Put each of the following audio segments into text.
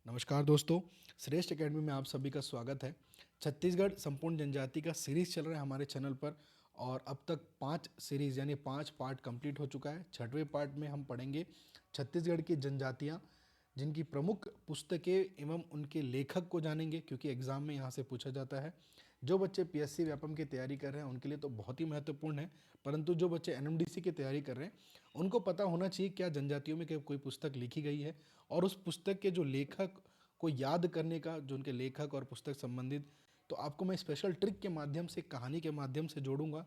नमस्कार दोस्तों, श्रेष्ठ एकेडमी में आप सभी का स्वागत है। छत्तीसगढ़ संपूर्ण जनजाति का सीरीज चल रहा है हमारे चैनल पर और अब तक 5 सीरीज यानी 5 पार्ट कंप्लीट हो चुका है। छठवें पार्ट में हम पढ़ेंगे छत्तीसगढ़ की जनजातियाँ, जिनकी प्रमुख पुस्तकें एवं उनके लेखक को जानेंगे क्योंकि एग्जाम में यहाँ से पूछा जाता है। जो बच्चे पीएससी व्यापम की तैयारी कर रहे हैं उनके लिए तो बहुत ही महत्वपूर्ण है, परंतु जो बच्चे एनएमडीसी की तैयारी कर रहे हैं उनको पता होना चाहिए क्या जनजातियों में कोई पुस्तक लिखी गई है और उस पुस्तक के जो लेखक को याद करने का, जो उनके लेखक और पुस्तक संबंधित, तो आपको मैं स्पेशल ट्रिक के माध्यम से, कहानी के माध्यम से जोड़ूंगा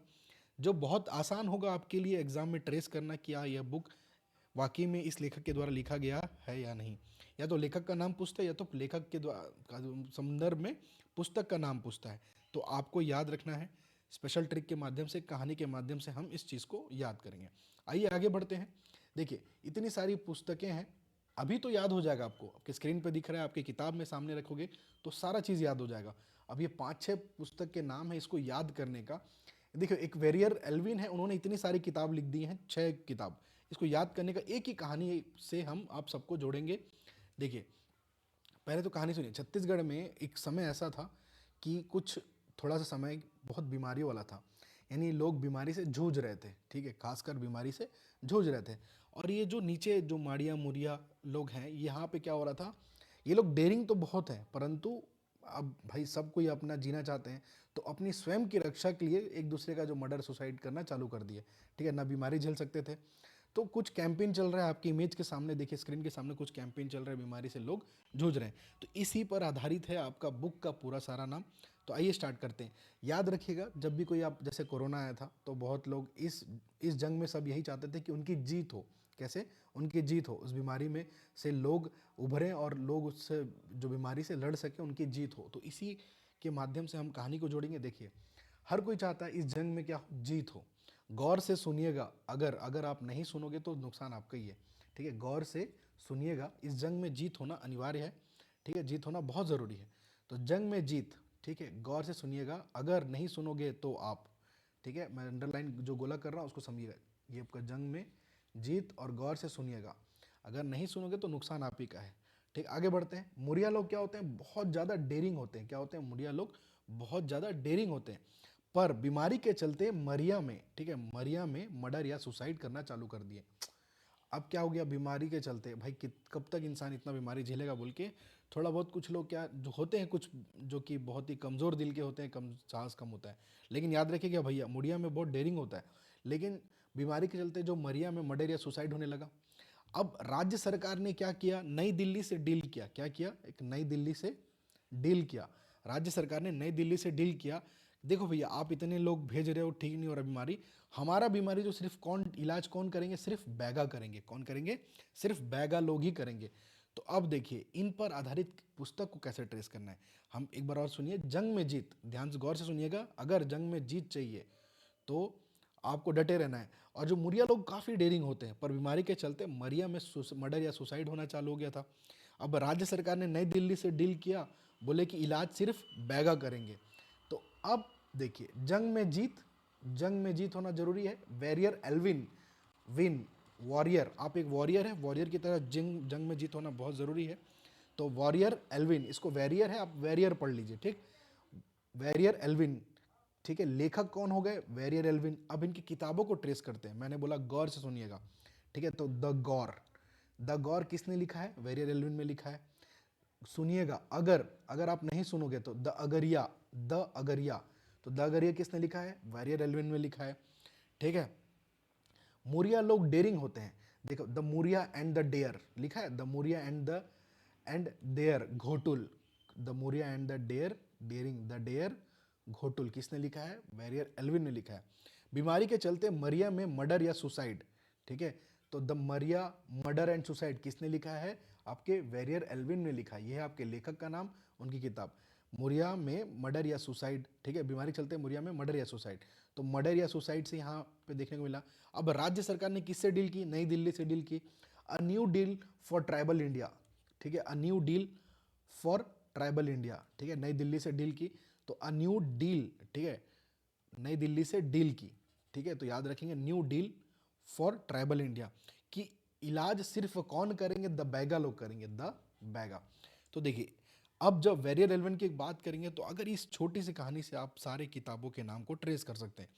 जो बहुत आसान होगा आपके लिए एग्जाम में ट्रेस करना कि यह बुक वाकई में इस लेखक के द्वारा लिखा गया है या नहीं। या तो लेखक का नाम पूछता है या तो लेखक के द्वारा संदर्भ में पुस्तक का नाम पूछता है। तो आपको याद रखना है, स्पेशल ट्रिक के माध्यम से, कहानी के माध्यम से हम इस चीज़ को याद करेंगे। आइए आगे बढ़ते हैं। देखिए, इतनी सारी पुस्तकें हैं, अभी तो याद हो जाएगा आपको, आपके स्क्रीन पे दिख रहा है, आपकी किताब में सामने रखोगे तो सारा चीज़ याद हो जाएगा। अब ये 5-6 पुस्तक के नाम है इसको याद करने का। देखिए, एक वेरियर एल्विन है, उन्होंने इतनी सारी किताब लिख दी हैं, 6 किताब। इसको याद करने का एक ही कहानी से हम आप सबको जोड़ेंगे। देखिए, पहले तो कहानी सुनिए। छत्तीसगढ़ में एक समय ऐसा था कि कुछ थोड़ा सा समय बहुत बीमारियों वाला था, यानी लोग बीमारी से जूझ रहे थे, ठीक है, खासकर बीमारी से जूझ रहे थे। और ये जो नीचे जो माड़िया मुड़िया लोग हैं, यहाँ पे क्या हो रहा था, ये लोग डेयरिंग तो बहुत है, परंतु अब भाई सब कोई अपना जीना चाहते हैं, तो अपनी स्वयं की रक्षा के लिए एक दूसरे का जो मर्डर सुसाइड करना चालू कर दिए, ठीक है, ना बीमारी झेल सकते थे। तो कुछ कैंपेन चल रहा है, आपकी इमेज के सामने देखिए, स्क्रीन के सामने कुछ कैंपेन चल रहा है, बीमारी से लोग जूझ रहे हैं। तो इसी पर आधारित है आपका बुक का पूरा सारा नाम। तो आइए स्टार्ट करते हैं। याद रखिएगा, जब भी कोई आप, जैसे कोरोना आया था तो बहुत लोग इस जंग में सब यही चाहते थे कि उनकी जीत हो। कैसे उनकी जीत हो, उस बीमारी में से लोग उभरें और लोग उससे, जो बीमारी से लड़ सके, उनकी जीत हो। तो इसी के माध्यम से हम कहानी को जोड़ेंगे। देखिए, हर कोई चाहता है इस जंग में क्या हो, जीत हो। गौर से सुनिएगा, अगर अगर आप नहीं सुनोगे तो नुकसान आपका ही है, ठीक है। गौर से सुनिएगा, इस जंग में जीत होना अनिवार्य है, ठीक है, जीत होना बहुत ज़रूरी है। तो जंग में जीत, ठीक है, गौर से सुनिएगा, अगर नहीं सुनोगे तो आप, ठीक है, मैं अंडरलाइन जो गोला कर रहा हूँ उसको समझिएगा। ये आपका जंग में जीत, और गौर से सुनिएगा, अगर नहीं सुनोगे तो नुकसान आप ही का है, ठीक। आगे बढ़ते हैं। मुरिया लोग क्या होते हैं, बहुत ज़्यादा डेयरिंग होते हैं। क्या होते हैं मुरिया लोग, बहुत ज़्यादा डेयरिंग होते हैं, पर बीमारी के चलते मरिया में, ठीक है, मरिया में मर्डर या सुसाइड करना चालू कर दिए। अब क्या हो गया, बीमारी के चलते भाई कब तक इंसान इतना बीमारी झेलेगा बोल के, थोड़ा बहुत कुछ लोग क्या जो होते हैं, कुछ जो कि बहुत ही कमज़ोर दिल के होते हैं, कम साहस कम होता है। लेकिन याद रखिएगा भैया, मुड़िया में बहुत डेयरिंग होता है, लेकिन बीमारी के चलते जो मरिया में मर्डर या सुसाइड होने लगा। अब राज्य सरकार ने क्या किया, नई दिल्ली से डील किया। क्या किया, एक नई दिल्ली से डील किया। राज्य सरकार ने नई दिल्ली से डील किया, देखो भैया आप इतने लोग भेज रहे हो, ठीक नहीं हो रहा बीमारी, हमारा बीमारी जो सिर्फ कौन इलाज कौन करेंगे, सिर्फ बैगा करेंगे। कौन करेंगे, सिर्फ बैगा लोग ही करेंगे। तो अब देखिए, इन पर आधारित पुस्तक को कैसे ट्रेस करना है, हम एक बार और सुनिए। जंग में जीत, ध्यान से गौर से सुनिएगा, अगर जंग में जीत चाहिए तो आपको डटे रहना है। और जो मुरिया लोग काफ़ी डेयरिंग होते हैं, पर बीमारी के चलते मरिया में मर्डर या सुसाइड होना चालू हो गया था। अब राज्य सरकार ने नई दिल्ली से डील किया, बोले कि इलाज सिर्फ बैगा करेंगे। तो अब देखिए, जंग में जीत होना जरूरी है। वॉरियर एल्विन विन, वॉरियर, आप एक वॉरियर है, वॉरियर की तरह जंग में जीत होना बहुत ज़रूरी है। तो वॉरियर एल्विन, इसको वैरियर है, आप वैरियर पढ़ लीजिए, ठीक। वैरियर एल्विन, ठीक है। लेखक कौन हो गए, वैरियर एल्विन। अब इनकी किताबों को ट्रेस करते हैं, मैंने बोला गौर से सुनिएगा, ठीक है। तो द गौर किसने लिखा है, वैरियर एल्विन में लिखा है। सुनिएगा, अगर अगर आप नहीं सुनोगे तो द अगरिया, तो द अगरिया किसने लिखा है, वैरियर एल्विन में लिखा है, ठीक है। मुरिया लोग डेयरिंग होते हैं, देखो, the Muria and the their लिखा है, the Muria and their Ghotul, the Muria and the their daring, the their Ghotul किसने लिखा है, वैरियर एल्विन ने लिखा है। बीमारी के चलते मरिया में मर्डर या सुसाइड, ठीक है। तो the Maria murder and suicide किसने लिखा है, आपके वैरियर एल्विन ने लिखा है। यह है आपके लेखक का नाम, उनकी किताब, मुरिया में मर्डर या सुसाइड, ठीक है। बीमारी चलते मुरिया में मर्डर या सुसाइड, तो मर्डर या सुसाइड से यहाँ पे देखने को मिला। अब राज्य सरकार ने किससे डील की, नई दिल्ली से डील की। A new deal for tribal India, ठीक है, a new deal for tribal India, ठीक है, नई दिल्ली से डील की। तो अ न्यू डील, ठीक है, नई दिल्ली से डील की, ठीक है। तो याद रखेंगे, new deal for tribal India, कि इलाज सिर्फ कौन करेंगे, द बैगा लोग करेंगे, द बैगा। तो देखिए, अब जब वेरियर एलवन की बात करेंगे तो अगर इस छोटी सी कहानी से आप सारे किताबों के नाम को ट्रेस कर सकते हैं।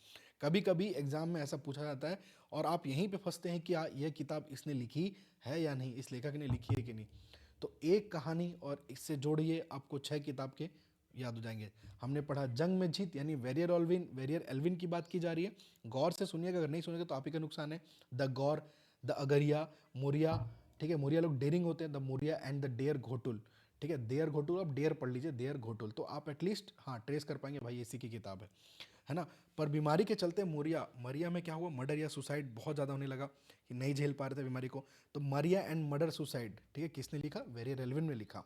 कभी कभी एग्जाम में ऐसा पूछा जाता है और आप यहीं पे फंसते हैं कि यह किताब इसने लिखी है या नहीं, इस लेखक ने लिखी है कि नहीं। तो एक कहानी और इससे जोड़िए, आपको 6 किताब के याद हो जाएंगे। हमने पढ़ा जंग में जीत, यानी वेरियर एल्विन की बात की जा रही है। गौर से सुनिएगा, अगर नहीं सुनेगा तो आप ही का नुकसान है। द गौर, द अगरिया, मोरिया, ठीक है, मोरिया लोग डेयरिंग होते हैं, the Moria and the their Ghotul, ठीक है, देयर घोटुल, आप डेयर पढ़ लीजिए, देयर घोटुल, तो आप एटलीस्ट हाँ ट्रेस कर पाएंगे भाई इसी की किताब है ना। पर बीमारी के चलते मरिया में क्या हुआ, मर्डर या सुसाइड बहुत ज़्यादा होने लगा कि नहीं झेल पा रहे थे बीमारी को, तो मरिया एंड मर्डर सुसाइड, ठीक है, किसने लिखा, वेरियर एल्विन ने लिखा।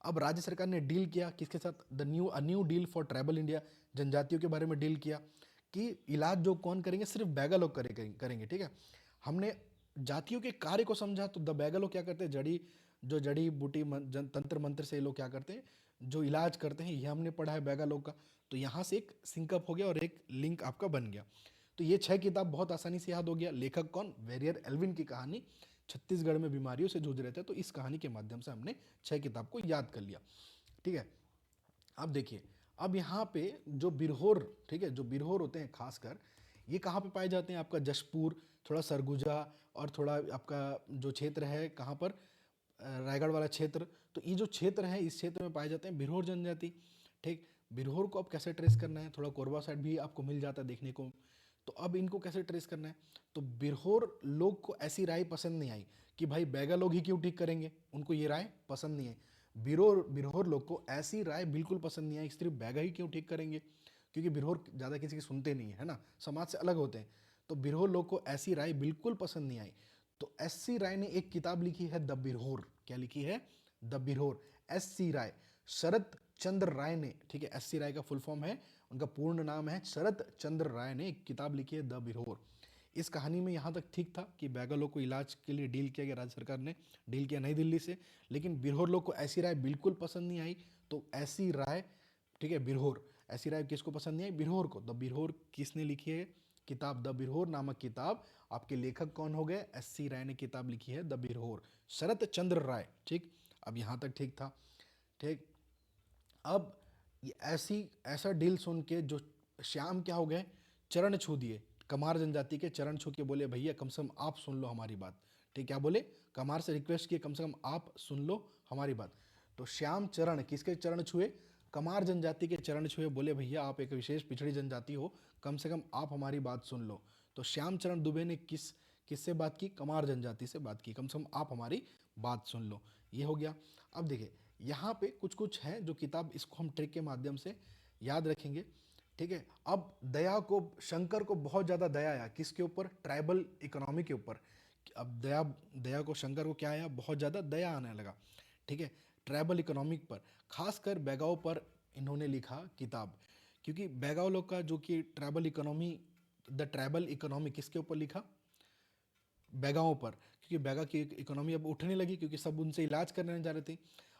अब राज्य सरकार ने डील किया किसके साथ, new deal for tribal India, जनजातियों के बारे में डील किया कि इलाज जो कौन करेंगे, सिर्फ बैगा लोग करेंगे, ठीक है। हमने जातियों के कार्य को समझा, तो द बैगा लोग क्या करते हैं, जड़ी बूटी तंत्र मंत्र से ये लोग क्या करते हैं, जो इलाज करते हैं, ये हमने पढ़ा है बैगा लोग का। तो यहाँ से एक सिंकअप हो गया और एक लिंक आपका बन गया। तो ये 6 किताब बहुत आसानी से याद हो गया। लेखक कौन, वेरियर एल्विन की कहानी, छत्तीसगढ़ में बीमारियों से जूझ रहे थे, तो इस कहानी के माध्यम से हमने 6 किताब को याद कर लिया, ठीक है। अब देखिए, अब यहाँ पे जो बिरहोर, ठीक है, जो बिरहोर होते हैं खासकर, ये कहाँ पे पाए जाते हैं, आपका जशपुर, थोड़ा सरगुजा, और थोड़ा आपका जो क्षेत्र है कहाँ पर, रायगढ़ वाला क्षेत्र। तो ये जो क्षेत्र है, इस क्षेत्र में पाए जाते हैं बिरहोर जनजाति, ठीक। बिरहोर को अब कैसे ट्रेस करना है, थोड़ा कोरबा साइड भी आपको मिल जाता है देखने को। तो अब इनको कैसे ट्रेस करना है, तो बिरहोर लोग को ऐसी राय पसंद नहीं आई कि भाई बैगा लोग ही क्यों ठीक करेंगे, उनको ये राय पसंद नहीं है। बिरहोर लोग को ऐसी राय बिल्कुल पसंद नहीं आई, सिर्फ बैगा ही क्यों ठीक करेंगे, क्योंकि बिरहोर ज़्यादा किसी की सुनते नहीं है ना, समाज से अलग होते हैं। तो बिरहोर लोग को ऐसी राय बिल्कुल पसंद नहीं आई। तो एस सी राय ने एक किताब लिखी है द बिरहोर, क्या लिखी है, द बिरहोर। एस सी राय, शरद चंद्र राय ने, ठीक है, एस सी राय का फुल फॉर्म है, उनका पूर्ण नाम है शरद चंद्र राय ने एक किताब लिखी है द बिरहोर। इस कहानी में यहाँ तक ठीक था कि बैगा लोग को इलाज के लिए डील किया गया, राज्य सरकार ने डील किया नई दिल्ली से, लेकिन बिरहोर लोग को ऐसी राय बिल्कुल पसंद नहीं आई। तो ऐसी राय, ठीक है, बिरहोर, ऐसी राय किसको पसंद नहीं आई, बिरहोर को। द बिरहोर किसने लिखी है किताब, द बिरहोर नामक किताब, आपके लेखक कौन हो गए, एस सी राय ने किताब लिखी है द बिरहोर, शरद चंद्र राय, ठीक। अब यहाँ तक ठीक था, ठीक। अब ये ऐसा डील सुन के जो श्याम क्या हो गए, चरण छू दिए, कमार जनजाति के चरण छू के बोले भैया कम से कम आप सुन लो हमारी बात, ठीक, क्या बोले, कमार से रिक्वेस्ट किए कम से कम आप सुन लो हमारी बात। तो श्याम चरण किसके चरण छुए, कमार जनजाति के चरण छुए, बोले भैया आप एक विशेष पिछड़ी जनजाति हो, कम से कम आप हमारी बात सुन लो। तो श्याम चरण दुबे ने किससे बात की, कमार जनजाति से बात की, कम से कम आप हमारी बात सुन लो, ये हो गया। अब देखिए, यहाँ पे कुछ कुछ है जो किताब, इसको हम ट्रिक के माध्यम से याद रखेंगे, ठीक है। अब शंकर को बहुत ज़्यादा दया आया, किसके ऊपर, ट्राइबल इकोनॉमी के ऊपर। अब दया को, शंकर को क्या आया, बहुत ज़्यादा दया आने लगा, ठीक है, ट्राइबल इकोनॉमिक पर, खासकर बैगाओ पर इन्होंने लिखा किताब। क्योंकि बैगाओ लोग का जो कि ट्राइबल इकोनॉमी किसके ऊपर लिखा, बैगाओं पर, क्योंकि बैगा की इकोनॉमी अब उठने लगी, क्योंकि सब उनसे इलाज करने जा रहे थे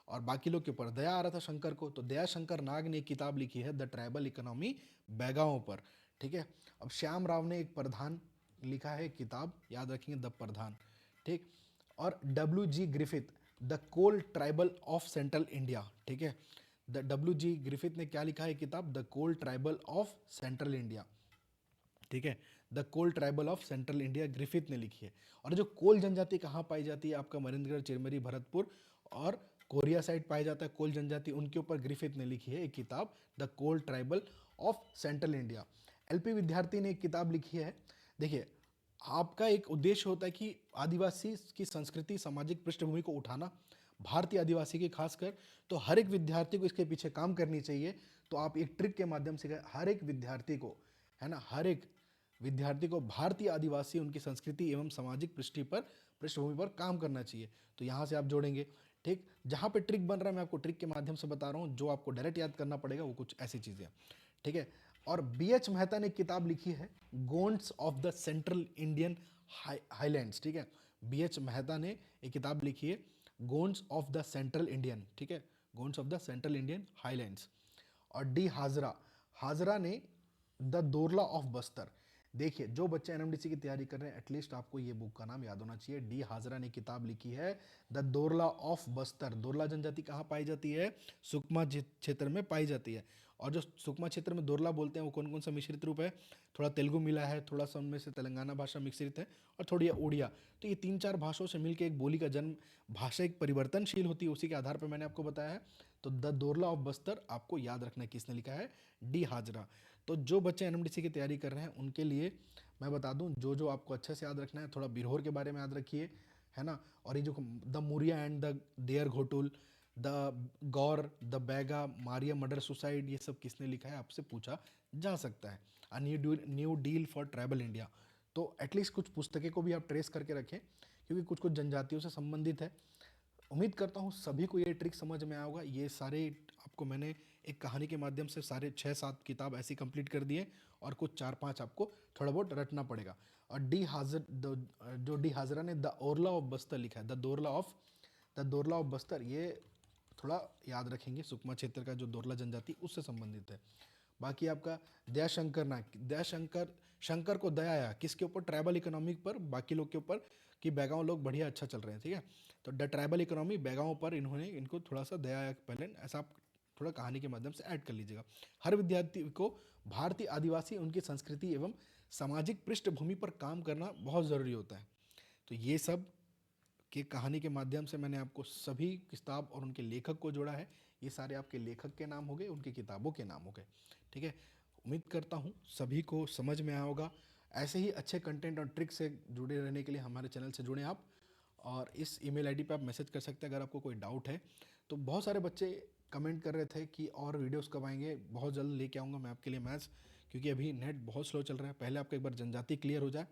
और बाकी लोग के ऊपर दया आ रहा था शंकर को। तो दया शंकर नाग ने एक किताब लिखी है द ट्राइबल इकोनॉमी बैगाओं पर, ठीक है। अब श्याम राव ने एक प्रधान लिखा है किताब, याद रखेंगे द प्रधान, ठीक। और W G Griffith, the Kol tribal of Central India, ठीक है। द डब्ल्यू जी ग्रिफिथ ने क्या लिखा है किताब, the Kol tribal of Central India, ठीक है, the Kol tribal of Central India Griffith ने लिखी है। और जो कोल जनजाति कहाँ पाई जाती है, आपका महेंद्रगढ़, चिरमिरी, भरतपुर और कोरिया साइड पाया जाता है कोल जनजाति, उनके ऊपर ग्रिफिथ ने लिखी है एक किताब the Kol tribal of Central India. L P Vidyarthi ने एक किताब लिखी है। देखिए, आपका एक उद्देश्य होता है कि आदिवासी की संस्कृति, सामाजिक पृष्ठभूमि को उठाना, भारतीय आदिवासी की खासकर, तो हर एक विद्यार्थी को इसके पीछे काम करनी चाहिए। तो आप एक ट्रिक के माध्यम से हर एक विद्यार्थी को, है ना, हर एक विद्यार्थी को भारतीय आदिवासी, उनकी संस्कृति एवं सामाजिक पृष्ठभूमि पर काम करना चाहिए। तो यहाँ से आप जोड़ेंगे, ठीक। जहाँ पे ट्रिक बन रहा है मैं आपको ट्रिक के माध्यम से बता रहा हूँ, जो आपको डायरेक्ट याद करना पड़ेगा वो कुछ ऐसी चीज़ें, ठीक है। और बी एच मेहता ने एक किताब लिखी है Gonds of the central Indian highlands, ठीक है। बी एच मेहता ने एक किताब लिखी है Gonds of the central Indian, ठीक है, Gonds of the central Indian highlands. और डी हाजरा, हाजरा ने द दोरला ऑफ बस्तर, देखिए, जो बच्चे एनएमडीसी की तैयारी कर रहे हैं, एटलीस्ट आपको ये बुक का नाम याद होना चाहिए। डी हाजरा ने किताब लिखी है, द दोरला ऑफ बस्तर। दोरला जनजाति कहाँ पाई जाती है? सुकमा क्षेत्र में पाई जाती है। और जो सुकमा क्षेत्र में दोरला बोलते हैं वो कौन कौन सा मिश्रित रूप है? थोड़ा तेलुगु मिला है, थोड़ा सा उनमें से तेलंगाना भाषा मिश्रित है, और थोड़ी उड़िया। तो ये 3-4 भाषाओं से मिलकर एक बोली का जन्म, भाषा एक परिवर्तनशील होती है, उसी के आधार पर मैंने आपको बताया है। तो द दोरला ऑफ बस्तर आपको याद रखना है किसने लिखा है? डी हाजरा। तो जो बच्चे एनएमडीसी की तैयारी कर रहे हैं उनके लिए मैं बता दूं, जो जो आपको अच्छे से याद रखना है, थोड़ा बिरहोर के बारे में याद रखिए, है ना। और ये जो the Muria and the their Ghotul, the Gaur, the Baiga, Maria murder suicide, ये सब किसने लिखा है आपसे पूछा जा सकता है। A new deal for tribal India. तो एटलीस्ट कुछ पुस्तकें को भी आप ट्रेस करके रखें, क्योंकि कुछ कुछ जनजातियों से संबंधित है। उम्मीद करता हूँ सभी को ये ट्रिक समझ में आया होगा। ये सारे आपको मैंने एक कहानी के माध्यम से सारे 6-7 किताब ऐसी कंप्लीट कर दिए, और कुछ 4-5 आपको थोड़ा बहुत रटना पड़ेगा। और जो डी हाजरा ने द ओरला ऑफ बस्तर लिखा है, द दोरला ऑफ बस्तर, ये थोड़ा याद रखेंगे। सुकमा क्षेत्र का जो दोरला जनजाति उससे संबंधित है। बाकी आपका दयाशंकर नायक, शंकर को दया आया किसके ऊपर? ट्राइबल इकोनॉमी पर, बाकी लोग के ऊपर, कि बैगांव लोग बढ़िया अच्छा चल रहे हैं, ठीक है। तो द ट्राइबल इकोनॉमी, बैगांव पर इन्होंने इनको थोड़ा सा दया आया पहले, ऐसा आप थोड़ा कहानी के माध्यम से ऐड कर लीजिएगा। हर विद्यार्थी को भारतीय आदिवासी, उनकी संस्कृति एवं सामाजिक पृष्ठभूमि पर काम करना बहुत ज़रूरी होता है। तो ये सब कि कहानी के माध्यम से मैंने आपको सभी किताब और उनके लेखक को जोड़ा है। ये सारे आपके लेखक के नाम हो गए, उनकी किताबों के नाम हो गए, ठीक है। उम्मीद करता हूँ सभी को समझ में आया होगा। ऐसे ही अच्छे कंटेंट और ट्रिक से जुड़े रहने के लिए हमारे चैनल से जुड़ें आप, और इस ईमेल आईडी पे आप मैसेज कर सकते हैं अगर आपको कोई डाउट है। तो बहुत सारे बच्चे कमेंट कर रहे थे कि और वीडियोस कब आएंगे, बहुत जल्द लेके आऊँगा मैं आपके लिए मैथ्स, क्योंकि अभी नेट बहुत स्लो चल रहा है। पहले आपका एक बार जनजाति क्लियर हो जाए,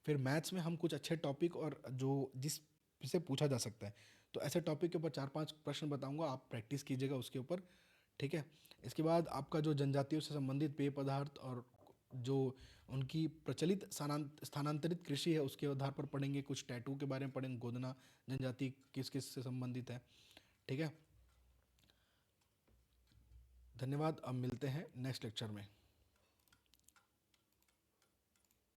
फिर मैथ्स में हम कुछ अच्छे टॉपिक और जो जिस से पूछा जा सकता है, तो ऐसे टॉपिक के ऊपर 4-5 प्रश्न बताऊंगा, आप प्रैक्टिस कीजिएगा उसके ऊपर, ठीक है। इसके बाद आपका जो जनजातियों से संबंधित पेय पदार्थ और जो उनकी प्रचलित स्थानांतरित कृषि है उसके आधार पर पढ़ेंगे। कुछ टैटू के बारे में पढ़ेंगे, गोदना जनजाति किस किस से संबंधित है, ठीक है। धन्यवाद, अब मिलते हैं नेक्स्ट लेक्चर में।